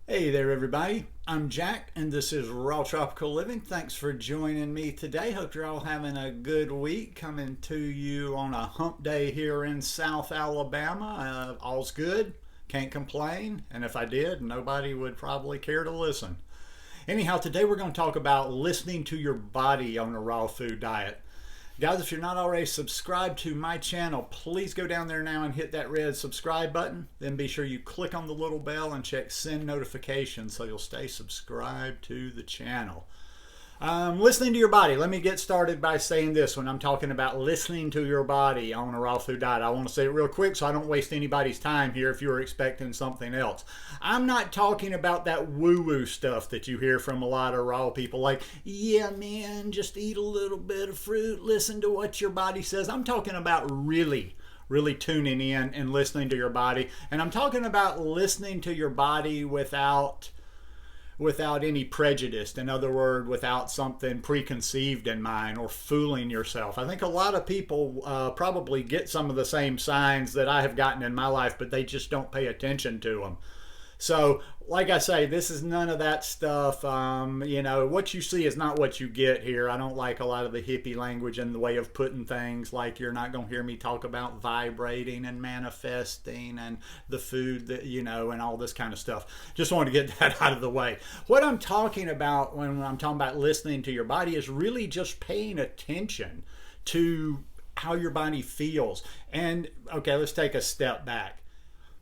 Hey there, everybody. I'm Jack, and this is Raw Tropical Living. Thanks for joining me today. Hope you're all having a good week. Coming to you on a hump day here in South Alabama. All's good. Can't complain. And if I did, nobody would probably care to listen. Anyhow, today we're going to talk about listening to your body on a raw food diet. Guys, if you're not already subscribed to my channel, please go down there now and hit that red subscribe button. Then be sure you click on the little bell and check send notifications so you'll stay subscribed to the channel. Listening to your body. Let me get started by saying this when I'm talking about listening to your body on a raw food diet. I want to say it real quick so I don't waste anybody's time here if you're expecting something else. I'm not talking about that woo-woo stuff that you hear from a lot of raw people like, yeah, man, just eat a little bit of fruit, listen to what your body says. I'm talking about really tuning in and listening to your body. And I'm talking about listening to your body without any prejudice. In other words, without something preconceived in mind or fooling yourself. I think a lot of people probably get some of the same signs that I have gotten in my life, but they just don't pay attention to them. So, like I say, this is none of that stuff. What you see is not what you get here. I don't like a lot of the hippie language in the way of putting things like you're not going to hear me talk about vibrating and manifesting and the food that, and all this kind of stuff. Just want to get that out of the way. What I'm talking about when I'm talking about listening to your body is really just paying attention to how your body feels. And, okay, let's take a step back.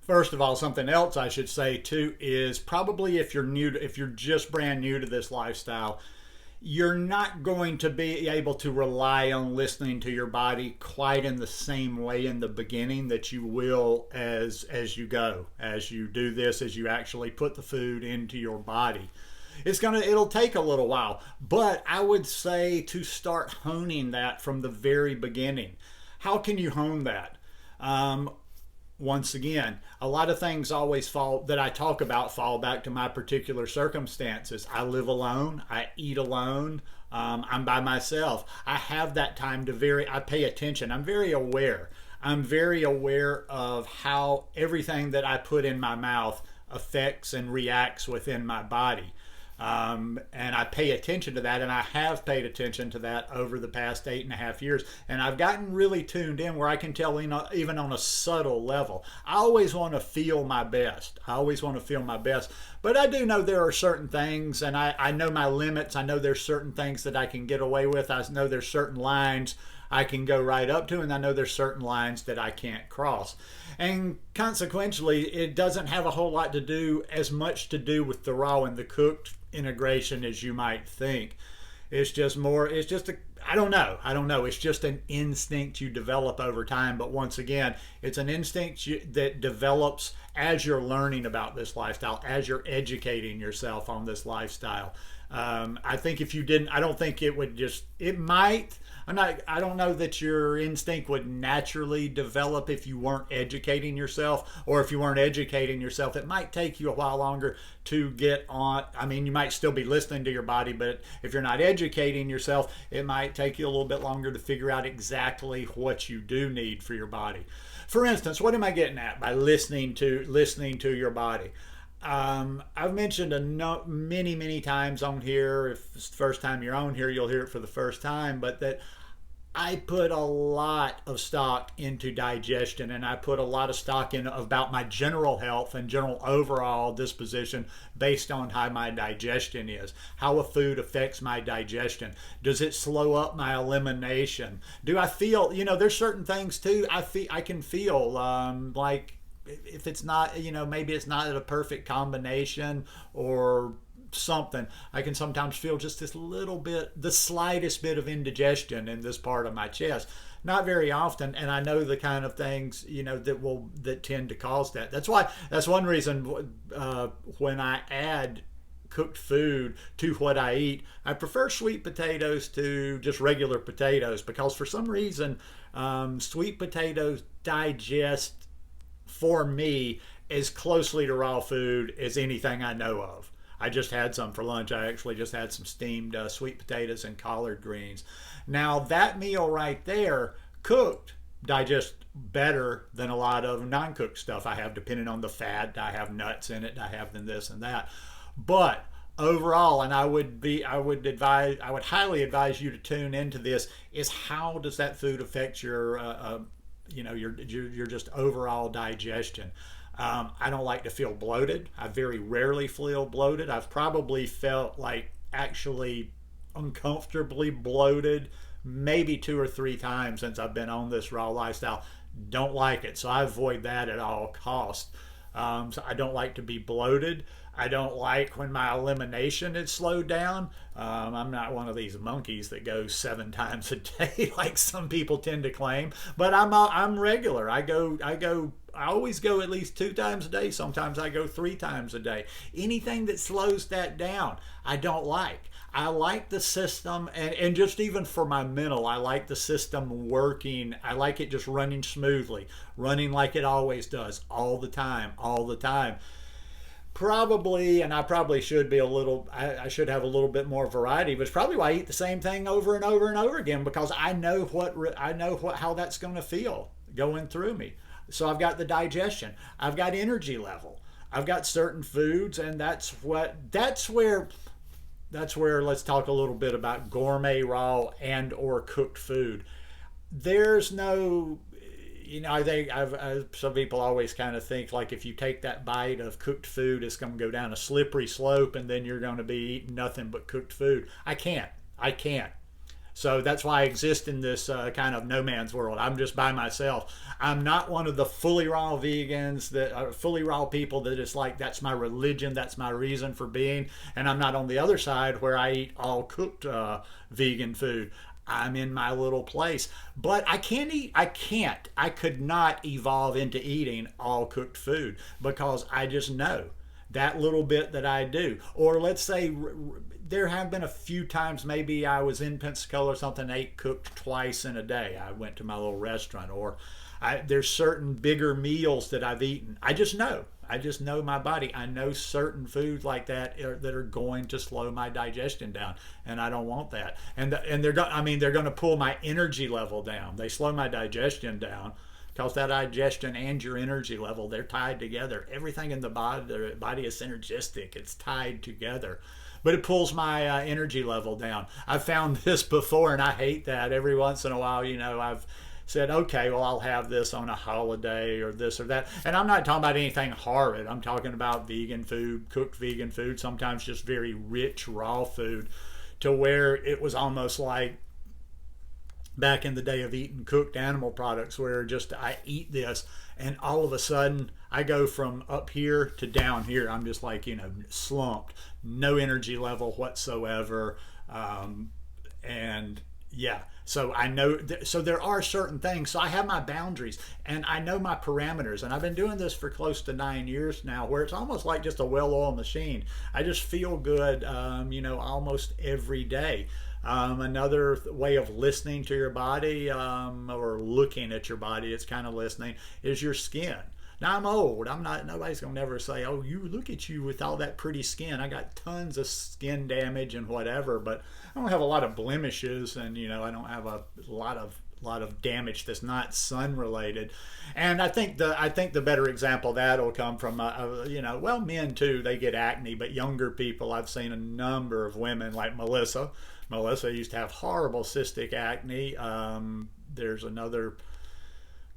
First of all, something else I should say too is probably if you're just brand new to this lifestyle, you're not going to be able to rely on listening to your body quite in the same way in the beginning that you will as you go, as you do this, as you actually put the food into your body. It'll take a little while, but I would say to start honing that from the very beginning. How can you hone that? Once again, a lot of things that I talk about fall back to my particular circumstances. I live alone. I eat alone. I'm by myself. I have that time I pay attention. I'm very aware. I'm very aware of how everything that I put in my mouth affects and reacts within my body. And I pay attention to that, and I have paid attention to that over the past 8.5 years. And I've gotten really tuned in where I can tell, even on a subtle level. I always want to feel my best. But I do know there are certain things, and I know my limits. I know there's certain things that I can get away with. I know there's certain lines I can go right up to, and I know there's certain lines that I can't cross. And consequently, it doesn't have a whole lot to do, as much to do with the raw and the cooked integration as you might think. It's just I don't know. It's just an instinct you develop over time. But once again, it's an instinct that develops as you're learning about this lifestyle, as you're educating yourself on this lifestyle. I think if you didn't, I don't think it might. I don't know that your instinct would naturally develop if you weren't educating yourself, or if you weren't educating yourself, it might take you a while longer to get on. I mean, you might still be listening to your body, but if you're not educating yourself, it might take you a little bit longer to figure out exactly what you do need for your body. For instance, what am I getting at by listening to your body? I've mentioned many times on here. If it's the first time you're on here, you'll hear it for the first time. But that I put a lot of stock into digestion, and I put a lot of stock in about my general health and general overall disposition based on how my digestion is, how a food affects my digestion. Does it slow up my elimination? Do I feel, there's certain things too I can feel like if it's not, maybe it's not a perfect combination or something, I can sometimes feel just the slightest bit of indigestion in this part of my chest. Not very often, and I know the kind of things that tend to cause that. That's one reason when I add cooked food to what I eat, I prefer sweet potatoes to just regular potatoes, because for some reason sweet potatoes digest for me as closely to raw food as anything I know of. I just had some for lunch. I actually just had some steamed sweet potatoes and collard greens. Now that meal right there, cooked, digest better than a lot of non-cooked stuff I have, depending on the fat. I have nuts in it, I have this and that. But overall, and I would highly advise you to tune into this, is how does that food affect your your just overall digestion. I don't like to feel bloated. I very rarely feel bloated. I've probably felt like actually uncomfortably bloated maybe 2 or 3 times since I've been on this raw lifestyle. Don't like it, so I avoid that at all costs. So I don't like to be bloated. I don't like when my elimination is slowed down. I'm not one of these monkeys that goes 7 times a day like some people tend to claim, but I'm regular. I always go at least 2 times a day. Sometimes I go 3 times a day. Anything that slows that down, I don't like. I like the system, and just even for my mental, I like the system working. I like it just running smoothly, running like it always does, all the time, all the time. Probably, and I probably should be I should have a little bit more variety, but it's probably why I eat the same thing over and over and over again, because I know how that's going to feel going through me. So I've got the digestion, I've got energy level, I've got certain foods, and that's where let's talk a little bit about gourmet raw and or cooked food. There's no, I think some people always kind of think like if you take that bite of cooked food, it's going to go down a slippery slope and then you're going to be eating nothing but cooked food. I can't. So that's why I exist in this kind of no man's world. I'm just by myself. I'm not one of the fully raw vegans, that are fully raw people that is like, that's my religion, that's my reason for being. And I'm not on the other side where I eat all cooked vegan food. I'm in my little place. But I could not evolve into eating all cooked food, because I just know that little bit that I do. Or let's say there have been a few times maybe I was in Pensacola or something, ate cooked twice in a day. I went to my little restaurant, or there's certain bigger meals that I've eaten. I just know my body. I know certain foods like that are going to slow my digestion down, and I don't want that. And they're going to pull my energy level down. They slow my digestion down, because that digestion and your energy level, they're tied together. Everything in the body is synergistic. It's tied together. But it pulls my energy level down. I've found this before, and I hate that. Every once in a while, I've said, okay, well, I'll have this on a holiday or this or that. And I'm not talking about anything horrid. I'm talking about vegan food, cooked vegan food, sometimes just very rich raw food, to where it was almost like back in the day of eating cooked animal products, where just I eat this and all of a sudden I go from up here to down here. I'm just like, slumped, no energy level whatsoever. And yeah, so I know, so there are certain things. So I have my boundaries and I know my parameters, and I've been doing this for close to 9 years now, where it's almost like just a well-oiled machine. I just feel good, almost every day. Another way of listening to your body, or looking at your body, it's kind of listening, is your skin. Now I'm old. Nobody's going to never say, oh, you look at you with all that pretty skin. I got tons of skin damage and whatever, but I don't have a lot of blemishes, and I don't have a lot of damage that's not sun related. And I think the better example of that will come from men too, they get acne, but younger people, I've seen a number of women like Melissa used to have horrible cystic acne. There's another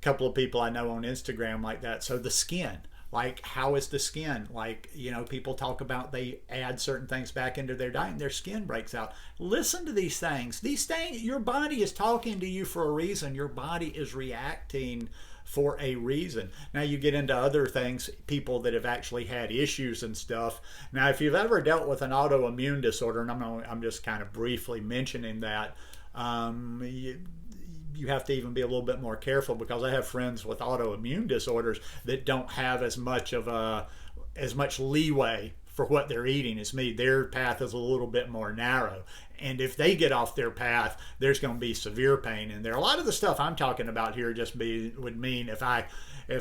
couple of people I know on Instagram like that. So the skin, like, how is the skin? Like, people talk about they add certain things back into their diet and their skin breaks out. Listen to these things. Your body is talking to you for a reason. Your body is reacting for a reason. Now you get into other things, people that have actually had issues and stuff. Now, if you've ever dealt with an autoimmune disorder, and I'm just kind of briefly mentioning that, you have to even be a little bit more careful, because I have friends with autoimmune disorders that don't have as much leeway for what they're eating as me. Their path is a little bit more narrow, and if they get off their path, there's going to be severe pain in there. A lot of the stuff I'm talking about here would mean if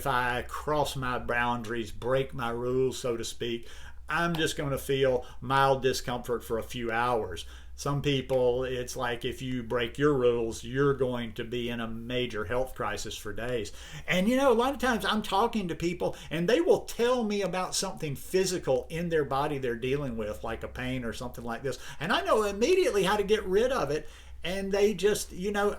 I cross my boundaries, break my rules, so to speak, I'm just going to feel mild discomfort for a few hours. Some people, it's like if you break your rules, you're going to be in a major health crisis for days. And you know, a lot of times I'm talking to people and they will tell me about something physical in their body they're dealing with, like a pain or something like this. And I know immediately how to get rid of it. And they just, you know,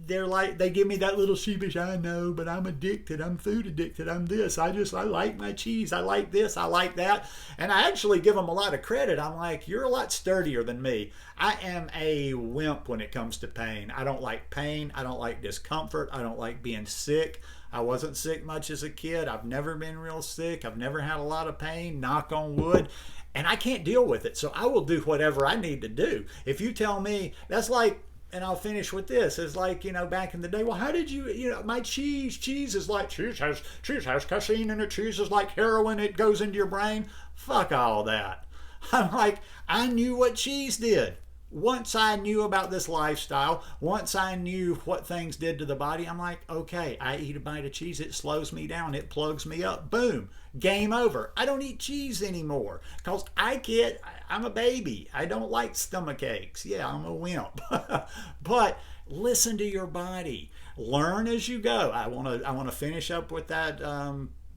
they're like, they give me that little sheepish, I know, but I'm addicted, I'm food addicted, I'm this, I like my cheese, I like this, I like that. And I actually give them a lot of credit. I'm like, you're a lot sturdier than me. I am a wimp when it comes to pain. I don't like pain, I don't like discomfort, I don't like being sick. I wasn't sick much as a kid. I've never been real sick. I've never had a lot of pain, knock on wood. And I can't deal with it. So I will do whatever I need to do. If you tell me, that's like, and I'll finish with this. It's like, you know, back in the day, well, how did you know, my cheese is like, cheese has casein in it. Cheese is like heroin. It goes into your brain. Fuck all that. I'm like, I knew what cheese did. Once I knew about this lifestyle, once I knew what things did to the body, I'm like, okay, I eat a bite of cheese. It slows me down. It plugs me up. Boom. Game over. I don't eat cheese anymore because I'm a baby. I don't like stomach aches. Yeah, I'm a wimp. But listen to your body. Learn as you go. I want to finish up with that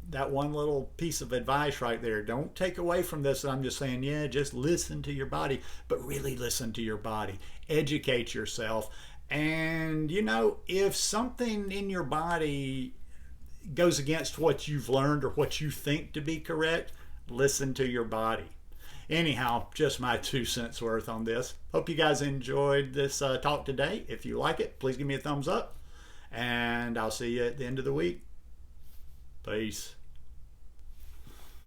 that one little piece of advice right there. Don't take away from this. I'm just saying, yeah, just listen to your body, but really listen to your body. Educate yourself. And you know, if something in your body goes against what you've learned or what you think to be correct, listen to your body. Anyhow, just my 2 cents worth on this. Hope you guys enjoyed this talk today. If you like it, please give me a thumbs up, and I'll see you at the end of the week. Peace.